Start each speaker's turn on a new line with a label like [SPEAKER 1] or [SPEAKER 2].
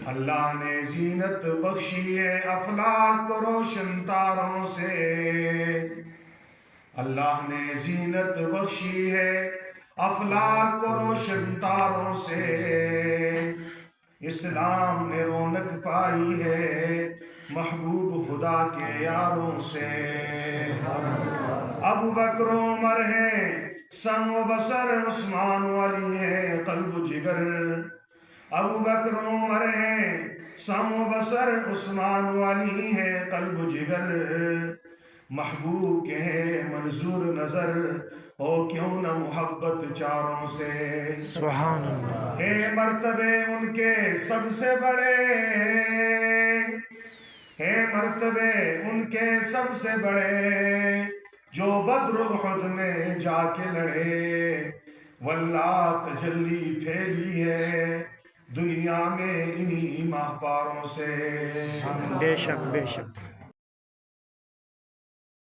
[SPEAKER 1] اللہ نے زینت بخشی ہے افلاک کو روشن تاروں سے، اللہ نے زینت بخشی ہے افلاک کو روشن تاروں سے، اسلام نے رونق پائی ہے محبوب خدا کے یاروں سے۔ ابو بکر و عمر ہیں سم و بصر، عثمان و علی ہے قلب و جگر، ابو بکر و عمر ہیں سم و بصر، عثمان و علی ہے قلب و جگر، محبوب کے ہیں منظور نظر، ہو کیوں نہ محبت چاروں سے۔
[SPEAKER 2] سبحان اللہ۔
[SPEAKER 1] ہے مرتبے ان کے سب سے بڑے، ہے مرتبے ان کے سب سے بڑے، جو بدر احد میں جا کے لڑے، واللہ تجلی پھیلی ہے دنیا میں انہی ماہ پاروں سے۔
[SPEAKER 2] بے شک بے شک۔